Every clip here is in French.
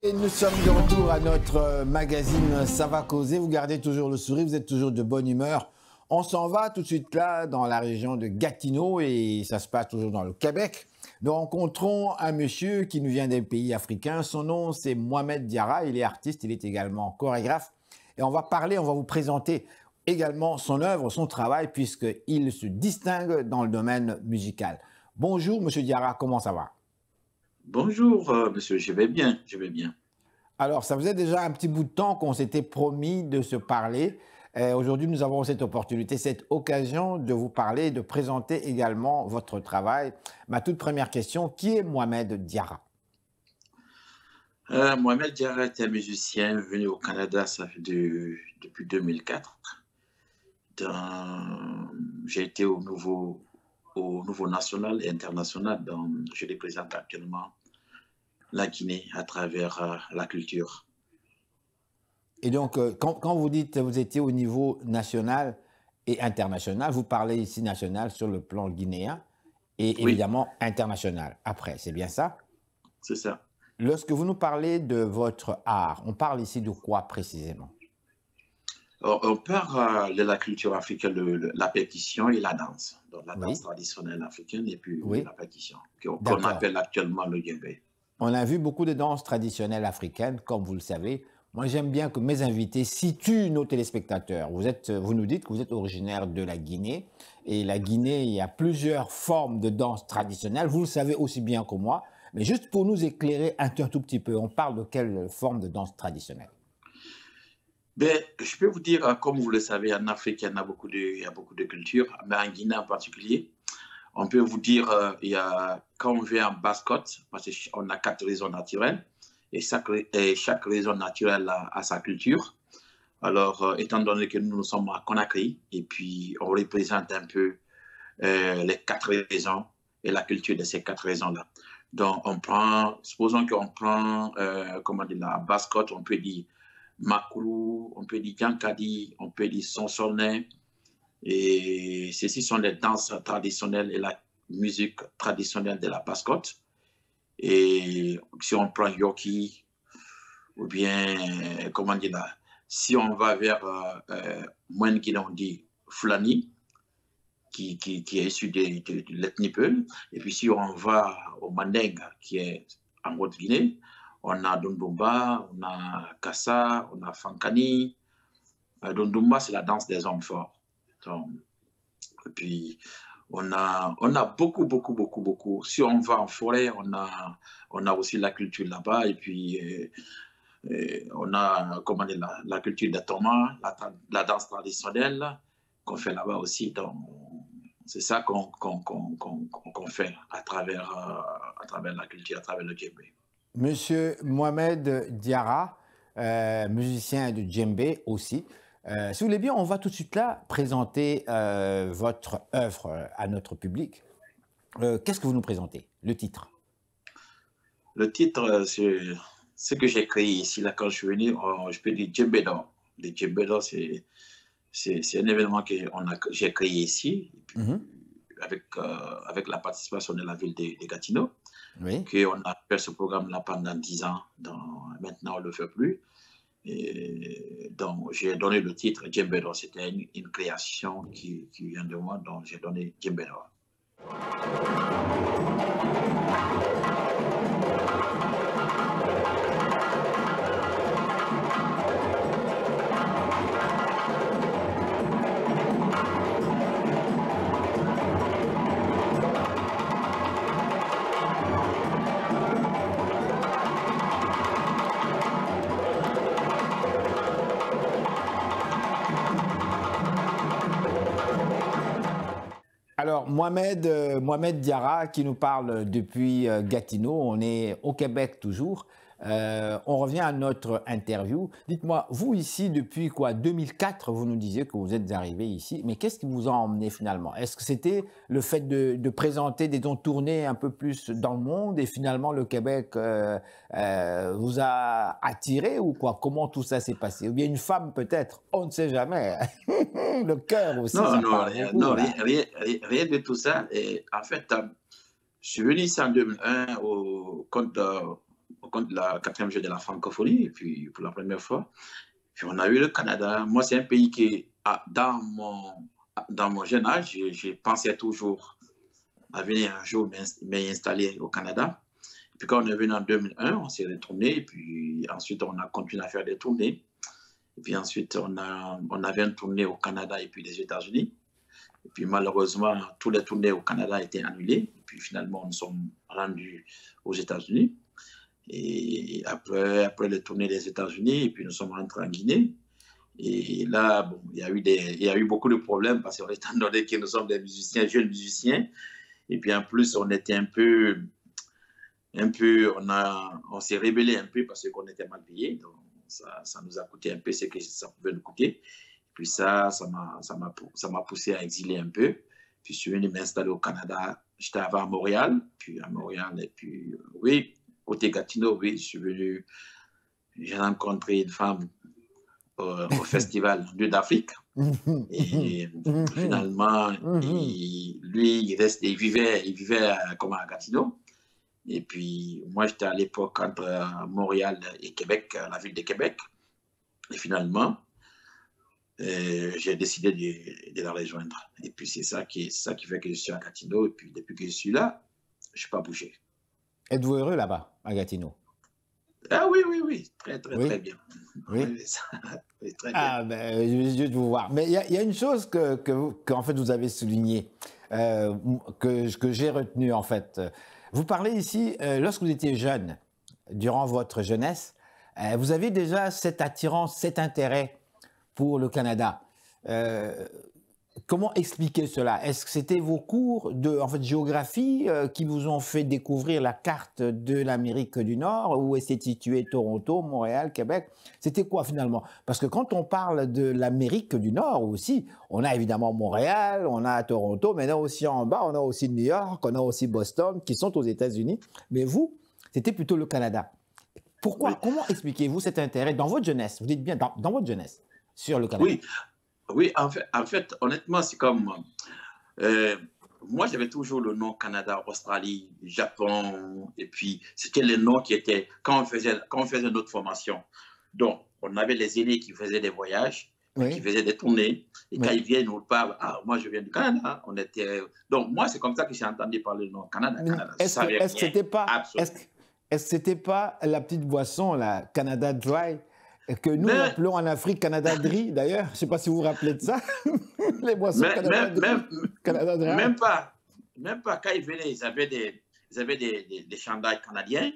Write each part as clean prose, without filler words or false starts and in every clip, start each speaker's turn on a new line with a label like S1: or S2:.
S1: Et nous sommes de retour à notre magazine Ça va causer. Vous gardez toujours le sourire, vous êtes toujours de bonne humeur. On s'en va tout de suite là dans la région de Gatineau et ça se passe toujours dans le Québec. Nous rencontrons un monsieur qui nous vient d'un pays africain. Son nom c'est Mohamed Diarra. Il est artiste, il est également chorégraphe. Et on va vous présenter également son œuvre, son travail puisqu'il se distingue dans le domaine musical. Bonjour monsieur Diarra, comment ça va?
S2: Bonjour, monsieur, je vais bien, je vais bien.
S1: Alors, ça faisait déjà un petit bout de temps qu'on s'était promis de se parler. Aujourd'hui, nous avons cette opportunité, cette occasion de vous parler, de présenter également votre travail. Ma toute première question, qui est Mohamed Diarra?
S2: Mohamed Diarra est un musicien venu au Canada depuis 2004. J'ai été au niveau national et international. Je représente actuellement la Guinée à travers la culture.
S1: Et donc, quand vous dites que vous étiez au niveau national et international, vous parlez ici national sur le plan guinéen et
S2: Oui,
S1: évidemment international après, c'est bien ça?
S2: c'est ça.
S1: Lorsque vous nous parlez de votre art, on parle ici de quoi précisément?
S2: On parle de la culture africaine, la percussion et la danse. Donc la danse
S1: Oui,
S2: traditionnelle africaine et puis oui,
S1: oui,
S2: la percussion, qu'on
S1: d'accord.
S2: appelle actuellement le djembé.
S1: On a vu beaucoup de danses traditionnelles africaines, comme vous le savez. Moi, j'aime bien que mes invités situent nos téléspectateurs. Vous nous dites que vous êtes originaire de la Guinée. Et la Guinée, il y a plusieurs formes de danse traditionnelles. Vous le savez aussi bien que moi. Mais juste pour nous éclairer un tout petit peu, on parle de quelle forme de danse traditionnelle?
S2: Ben, je peux vous dire, comme vous le savez, en Afrique, il y a beaucoup de cultures, mais en Guinée en particulier, on peut vous dire, quand on vient en basse-côte, parce qu'on a 4 régions naturelles, et chaque région naturelle a sa culture. Alors, étant donné que nous sommes à Conakry, et puis on représente un peu les 4 régions et la culture de ces 4 régions-là. Donc, supposons qu'on prend, comment dire, la basse-côte, on peut dire Makulu, on peut dire Yankadi, on peut dire Sonsonnet, et ceci sont les danses traditionnelles et la musique traditionnelle de la basse-côte. Et si on prend Yoki, ou bien, comment dire là, si on va vers Moine qui on dit Fulani, qui est issu de l'ethnie Peul, et puis si on va au Mandeng, qui est en Haute-Guinée, on a Dondumba, on a Kassa, on a Fankani. Dondumba, c'est la danse des hommes forts. Donc, et puis, on a beaucoup, beaucoup, beaucoup, beaucoup. Si on va en forêt, on a aussi la culture là-bas. Et puis, on a comment dire, la culture des Thomas, la danse traditionnelle qu'on fait là-bas aussi. Donc, c'est ça qu'on fait à travers la culture, à travers le djembé.
S1: Monsieur Mohamed Diarra, musicien de djembé aussi. Si vous voulez bien, on va tout de suite là présenter votre œuvre à notre public. Qu'est-ce que vous nous présentez? Le titre?
S2: Le titre, c'est ce que j'ai créé ici, là, quand je suis venu, je peux dire djembé d'or. Le djembé d'or, c'est un événement que j'ai créé ici, et puis
S1: Mhm.
S2: avec la participation de la ville de Gatineau,
S1: Oui.
S2: qu'on a fait ce programme-là pendant 10 ans. Donc, maintenant, on ne le fait plus. Et donc, j'ai donné le titre Djembé d'or. C'était une création qui vient de moi, donc j'ai donné Djembé d'or.
S1: Alors, Mohamed Diarra qui nous parle depuis Gatineau, on est au Québec toujours. On revient à notre interview. Dites-moi, vous ici depuis quoi? 2004, vous nous disiez que vous êtes arrivé ici, mais qu'est-ce qui vous a emmené finalement? Est-ce que c'était le fait de présenter des dons tournés un peu plus dans le monde et finalement le Québec vous a attiré ou quoi? Comment tout ça s'est passé? Ou bien une femme peut-être? On ne sait jamais. Le cœur aussi,
S2: Non,
S1: ça
S2: non,
S1: parle
S2: rien,
S1: beaucoup
S2: non,
S1: là.
S2: rien de tout ça. Et en fait, je suis venu ici en 2001 au au compte de la 4e jeu de la francophonie, et puis pour la première fois. Puis on a eu le Canada. Moi, c'est un pays qui, dans mon jeune âge, je pensais toujours à venir un jour m'installer au Canada. Et puis quand on est venu en 2001, on s'est retourné, et puis ensuite on a continué à faire des tournées. Et puis ensuite, on avait une tournée au Canada et puis les États-Unis. Et puis malheureusement, tous les tournées au Canada étaient annulées. Et puis finalement, nous sommes rendus aux États-Unis. Et après les tournées des États-Unis, et puis nous sommes rentrés en Guinée. Et là, bon, il y a eu beaucoup de problèmes parce qu'on étant donné que nous sommes des musiciens, jeunes musiciens. Et puis en plus, on était on s'est rébellé un peu parce qu'on était mal payés. Donc ça nous a coûté un peu ce que ça pouvait nous coûter. Puis ça m'a poussé à exiler un peu. Puis je suis venu m'installer au Canada. J'étais avant à Montréal, et puis oui, côté Gatineau, oui, j'ai rencontré une femme au festival Dieu d'Afrique. Et finalement, lui, il vivait comme à Gatineau. Et puis, moi, j'étais à l'époque entre Montréal et Québec, la ville de Québec. Et finalement, j'ai décidé de la rejoindre. Et puis, c'est ça qui fait que je suis à Gatineau. Et puis, depuis que je suis là, je ne suis pas bougé.
S1: Êtes-vous heureux là-bas, à Gatineau?
S2: Ah oui, oui, oui. Très, très, oui. Très bien.
S1: Oui. Oui, très bien. Ah, ben, je vais vous voir. Mais il y a une chose en fait, vous avez soulignée, que j'ai retenue, en fait. Vous parlez ici, lorsque vous étiez jeune, durant votre jeunesse, vous avez déjà cette attirance, cet intérêt pour le Canada. Comment expliquer cela? Est-ce que c'était vos cours de géographie qui vous ont fait découvrir la carte de l'Amérique du Nord, où était situé Toronto, Montréal, Québec? C'était quoi finalement? Parce que quand on parle de l'Amérique du Nord aussi, on a évidemment Montréal, on a Toronto, mais là aussi en bas, on a aussi New York, on a aussi Boston, qui sont aux États-Unis. Mais vous, c'était plutôt le Canada. Pourquoi? Oui. Comment expliquez-vous cet intérêt dans votre jeunesse? Vous dites bien dans votre jeunesse sur le Canada.
S2: Oui. Oui, en fait, honnêtement, c'est comme... moi, j'avais toujours le nom Canada, Australie, Japon, et puis c'était les noms qui étaient... Quand on faisait notre formation, donc on avait les aînés qui faisaient des voyages, oui. Qui faisaient des tournées, et quand ils viennent, nous parlent, ah, moi, je viens du Canada. Donc, moi, c'est comme ça que j'ai entendu parler le nom Canada.
S1: Est-ce que c'était pas la petite boisson, la Canada Dry, que nous appelons en Afrique Canada Dry, d'ailleurs? Je ne sais pas si vous vous rappelez de ça. Les boissons
S2: Canada Dry. Même pas. Quand ils venaient, ils avaient des chandails canadiens.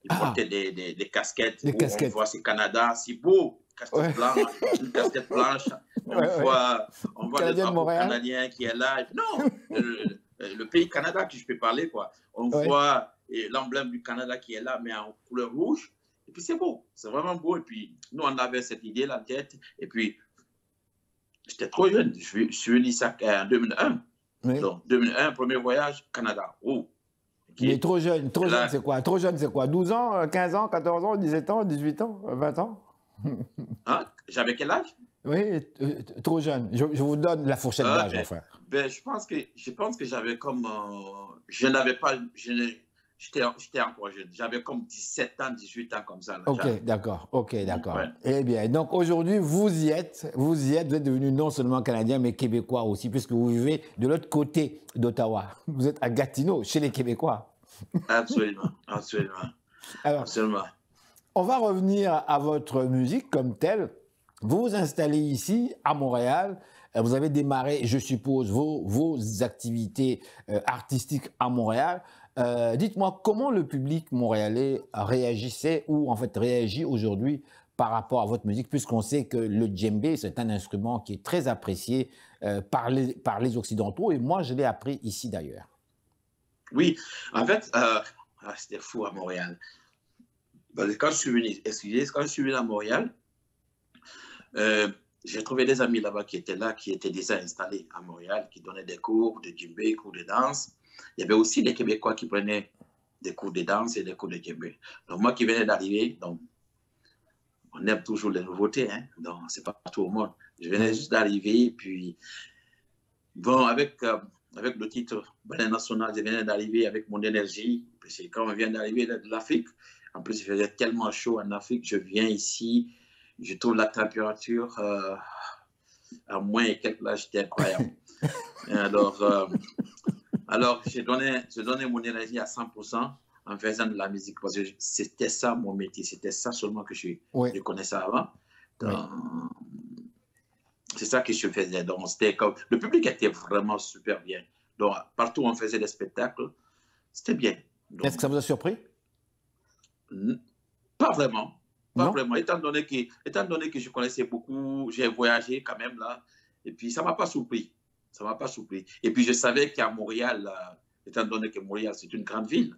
S2: Ils portaient des casquettes. On voit c'est Canada, c'est beau. Casquette blanche, une casquette blanche. On voit le drapeau canadien qui est là. Non, le pays Canada que je peux parler, quoi. On voit l'emblème du Canada qui est là, mais en couleur rouge. Et puis c'est beau, c'est vraiment beau. Et puis nous, on avait cette idée en tête. Et puis j'étais trop jeune. Je suis venu ça en 2001. Oui. Donc 2001, premier voyage, Canada. Oh.
S1: Okay. Mais trop jeune c'est quoi? Trop jeune, c'est quoi? 12 ans, 15 ans, 14 ans, 17 ans, 18 ans, 20 ans?
S2: Hein? J'avais quel âge?
S1: Oui, trop jeune. Je vous donne la fourchette d'âge, enfin.
S2: Ben, je pense que j'avais comme... je n'avais pas... J'étais encore jeune. J'avais comme 17 ans, 18 ans comme ça. Là,
S1: ok, d'accord. Ouais. Eh bien, donc aujourd'hui, vous êtes devenu non seulement Canadien, mais Québécois aussi, puisque vous vivez de l'autre côté d'Ottawa. Vous êtes à Gatineau, chez les Québécois.
S2: Absolument.
S1: Alors, absolument. On va revenir à votre musique comme telle. Vous vous installez ici, à Montréal. Vous avez démarré, je suppose, vos activités artistiques à Montréal. Dites-moi, comment le public montréalais réagissait ou en fait réagit aujourd'hui par rapport à votre musique, puisqu'on sait que le djembé, c'est un instrument qui est très apprécié par les Occidentaux, et moi, je l'ai appris ici d'ailleurs.
S2: Oui, en fait, c'était fou à Montréal. Quand je suis venu à Montréal, j'ai trouvé des amis là-bas qui étaient déjà installés à Montréal, qui donnaient des cours de djembé, cours de danse. Il y avait aussi des Québécois qui prenaient des cours de danse et des cours de djembé. Donc moi qui venais d'arriver, donc on aime toujours les nouveautés, hein, donc c'est pas tout au monde. Je venais juste d'arriver, puis bon, avec le titre Ballet National, je venais d'arriver avec mon énergie, parce que quand on vient d'arriver de l'Afrique, En plus, il faisait tellement chaud en Afrique. Je viens ici, je trouve la température à moins et quelques là, j'étais incroyable. Et alors j'ai donné mon énergie à 100% en faisant de la musique parce que c'était ça mon métier, c'était ça seulement que je connaissais avant. C'est ça que je faisais. Donc, le public était vraiment super bien. Donc, partout où on faisait des spectacles, c'était bien.
S1: Est-ce que ça vous a surpris?
S2: Pas vraiment. Pas vraiment. Étant donné que je connaissais beaucoup, j'ai voyagé quand même là. Et puis, ça ne m'a pas surpris. Ça m'a pas surpris. Et puis, je savais qu'à Montréal, étant donné que Montréal, c'est une grande ville,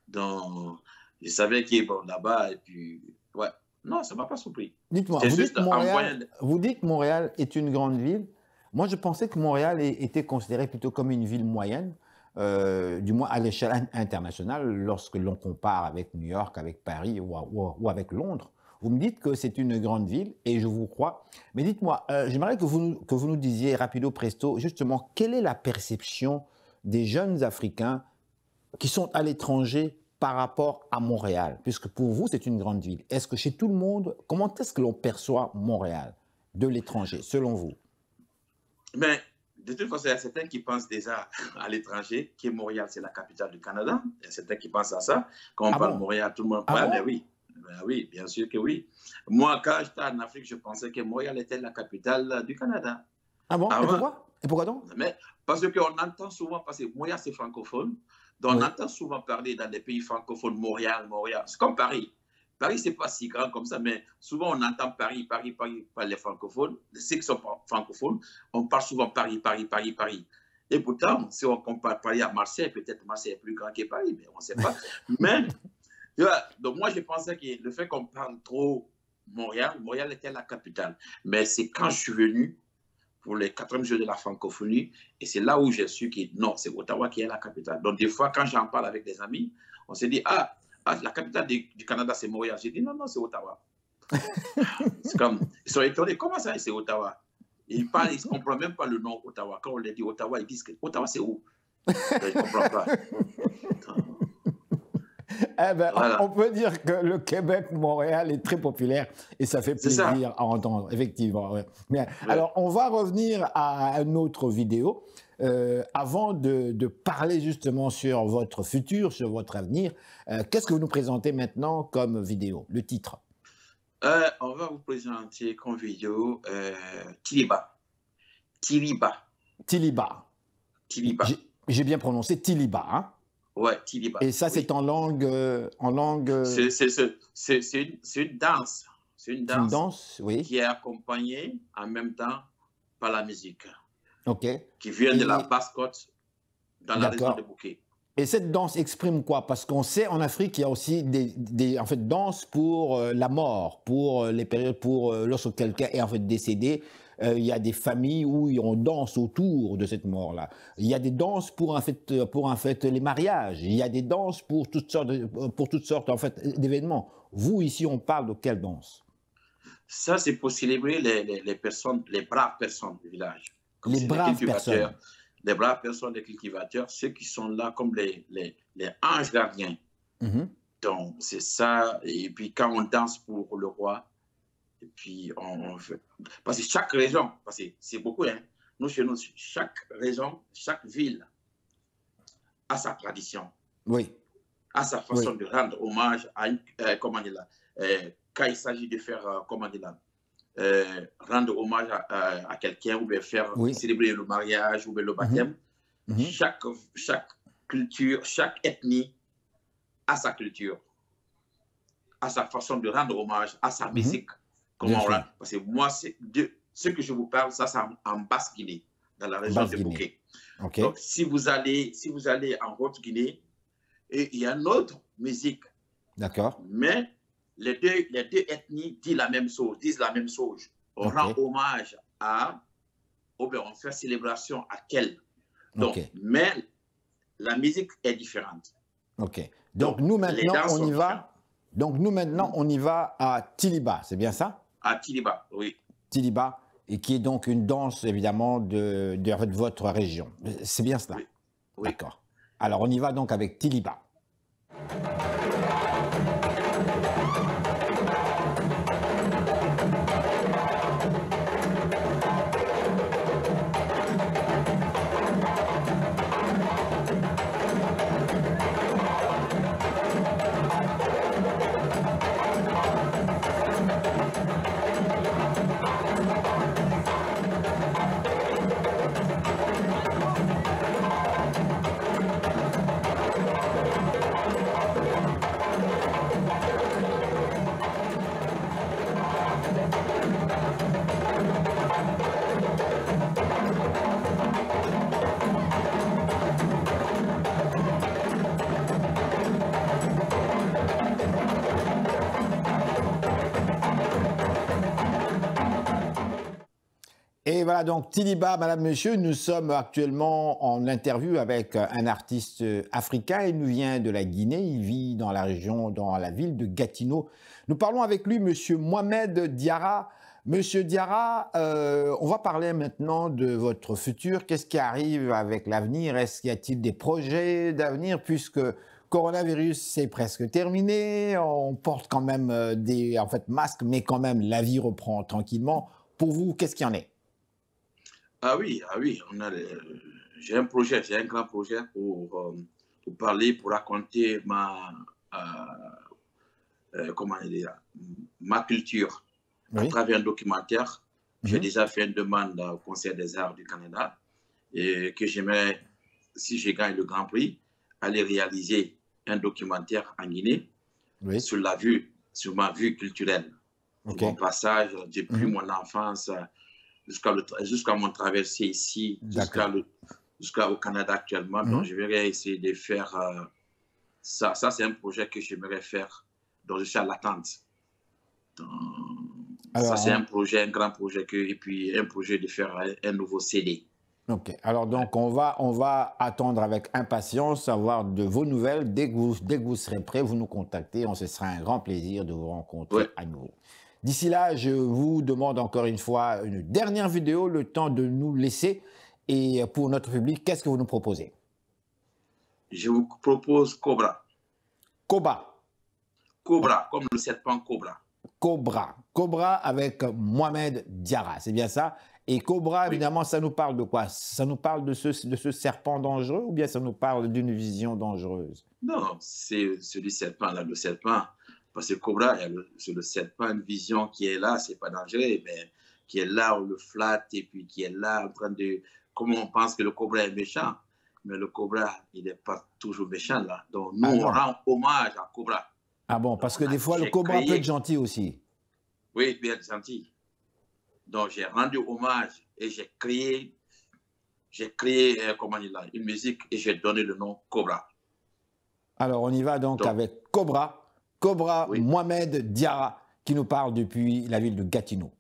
S2: donc, je savais qu'il est bon là-bas. Et puis, ouais. Non, ça ne m'a pas surpris.
S1: Dites-moi, vous dites Montréal est une grande ville. Moi, je pensais que Montréal était considéré plutôt comme une ville moyenne, du moins à l'échelle internationale, lorsque l'on compare avec New York, avec Paris ou avec Londres. Vous me dites que c'est une grande ville et je vous crois. Mais dites-moi, j'aimerais que vous nous disiez rapido presto, justement, quelle est la perception des jeunes Africains qui sont à l'étranger par rapport à Montréal, puisque pour vous, c'est une grande ville. Est-ce que chez tout le monde, comment est-ce que l'on perçoit Montréal de l'étranger, selon vous?
S2: Mais de toute façon, il y a certains qui pensent déjà à l'étranger, que Montréal, c'est la capitale du Canada. Il y a certains qui pensent à ça. Quand on parle de Montréal, tout le monde parle, mais oui. Ben oui, bien sûr que oui. Moi, quand j'étais en Afrique, je pensais que Montréal était la capitale du Canada.
S1: Ah bon? Et pourquoi donc?
S2: Mais parce qu'on entend souvent, parce que Montréal, c'est francophone, donc on entend souvent parler dans des pays francophones, Montréal. C'est comme Paris. Paris, c'est pas si grand comme ça, mais souvent on entend Paris par les francophones. Ceux qui sont francophones, on parle souvent Paris. Et pourtant, si on compare Paris à Marseille, peut-être Marseille est plus grand que Paris, mais on ne sait pas. Mais, tu vois, donc moi, je pensais que le fait qu'on parle trop Montréal était la capitale. Mais c'est quand je suis venu pour les 4e Jeux de la francophonie, et c'est là où j'ai su que non, c'est Ottawa qui est la capitale. Donc, des fois, quand j'en parle avec des amis, on se dit, la capitale du Canada, c'est Montréal. J'ai dit, non, c'est Ottawa. C'est comme, ils sont étonnés, comment ça, c'est Ottawa? Ils ne comprennent même pas le nom Ottawa. Quand on leur dit Ottawa, ils disent que Ottawa, c'est où? Ils ne comprennent pas.
S1: Eh ben, voilà. On peut dire que le Québec-Montréal est très populaire et ça fait plaisir à entendre, effectivement. Ouais. Mais, alors, on va revenir à une autre vidéo. Avant de parler justement sur votre futur, sur votre avenir, qu'est-ce que vous nous présentez maintenant comme vidéo, le titre?
S2: On va vous présenter comme vidéo Tiliba.
S1: J'ai bien prononcé Tiliba, hein?
S2: Ouais, Tiliba.
S1: Et ça, c'est en langue...
S2: C'est une danse. C'est une danse,
S1: oui.
S2: Qui est accompagnée en même temps par la musique.
S1: OK.
S2: Qui vient de la Basse-Côte, dans la région de Bouquet.
S1: Et cette danse exprime quoi? Parce qu'on sait en Afrique, il y a aussi des danses pour la mort, pour les périodes, lorsque quelqu'un est en fait décédé. Il y a des familles où on danse autour de cette mort-là. Il y a des danses pour en fait les mariages. Il y a des danses pour toutes sortes en fait d'événements. Vous ici, on parle de quelle danse?
S2: Ça, c'est pour célébrer les personnes, les braves personnes du village.
S1: Les braves personnes.
S2: Les braves personnes, les cultivateurs, ceux qui sont là comme les anges gardiens. Donc, c'est ça. Et puis, quand on danse pour le roi, et puis on fait... Parce que chaque région, parce que c'est beaucoup, hein. Nous, chez nous, chaque région, chaque ville a sa tradition.
S1: Oui.
S2: A sa façon de rendre hommage à comment dire là, quand il s'agit de faire, comment dire là, rendre hommage à quelqu'un ou bien faire célébrer le mariage ou bien le baptême. Chaque culture, chaque ethnie a sa culture, a sa façon de rendre hommage, à sa musique. Comment on rend. Parce que moi, ce que je vous parle, ça c'est en Basse-Guinée, dans la région de Bouquet.
S1: Okay.
S2: Donc, si vous allez en Haute-Guinée, il y a une autre musique.
S1: D'accord.
S2: Mais les deux ethnies disent la même chose. On rend hommage à, ou bien on fait célébration à quel. Donc, mais la musique est différente.
S1: OK. Donc nous maintenant, on y va. Donc nous maintenant, on y va à Tiliba, c'est bien ça?
S2: À Tiliba, oui.
S1: Tiliba, et qui est donc une danse évidemment de votre région. C'est bien cela?
S2: Oui.
S1: D'accord. Alors on y va donc avec Tiliba. Et voilà donc Tiliba, madame, monsieur, nous sommes actuellement en interview avec un artiste africain. Il nous vient de la Guinée, il vit dans la région, dans la ville de Gatineau. Nous parlons avec lui, monsieur Mohamed Diarra. Monsieur Diarra, on va parler maintenant de votre futur. Qu'est-ce qui arrive avec l'avenir? Est-ce qu'il y a-t-il des projets d'avenir puisque coronavirus, c'est presque terminé. On porte quand même des masques, mais quand même, la vie reprend tranquillement. Pour vous, qu'est-ce qu'il y en est?
S2: Ah oui, j'ai un projet, j'ai un grand projet pour parler, pour raconter comment dire, ma culture à travers un documentaire. J'ai déjà fait une demande au Conseil des arts du Canada et que j'aimerais, si je gagne le Grand Prix, aller réaliser un documentaire en Guinée sur ma vue culturelle. Mon passage depuis mon enfance jusqu'à mon traversée ici, jusqu'au Canada actuellement. Donc, je vais essayer de faire ça. Ça, c'est un projet que j'aimerais faire, dont je suis à l'attente. Ça, c'est un projet, un grand projet, et puis un projet de faire un nouveau CD.
S1: Ok, alors donc on va attendre avec impatience, avoir de vos nouvelles. Dès que vous serez prêt, vous nous contactez. Ce sera un grand plaisir de vous rencontrer à nouveau. D'ici là, je vous demande encore une fois une dernière vidéo, le temps de nous laisser. Et pour notre public, qu'est-ce que vous nous proposez?
S2: Je vous propose Cobra.
S1: Cobra.
S2: Cobra, comme le serpent Cobra.
S1: Cobra. Cobra avec Mohamed Diarra, c'est bien ça? Et Cobra, évidemment, ça nous parle de quoi? Ça nous parle de ce serpent dangereux ou bien ça nous parle d'une vision dangereuse?
S2: Non, c'est du serpent, là, le serpent. Parce que Cobra, c'est le serpent, une vision qui est là, c'est pas dangereux, mais qui est là, on le flatte et puis qui est là en train de... Comme on pense que le Cobra est méchant, mais le Cobra, il n'est pas toujours méchant, là. Donc, nous, on rend hommage à Cobra.
S1: Ah bon, parce que des fois, le Cobra peut être gentil aussi.
S2: Oui, il peut être gentil. Donc, j'ai rendu hommage et j'ai créé comment dire, une musique et j'ai donné le nom Cobra. Alors,
S1: on y va donc avec Cobra. Cobra, Mohamed Diarra, qui nous parle depuis la ville de Gatineau.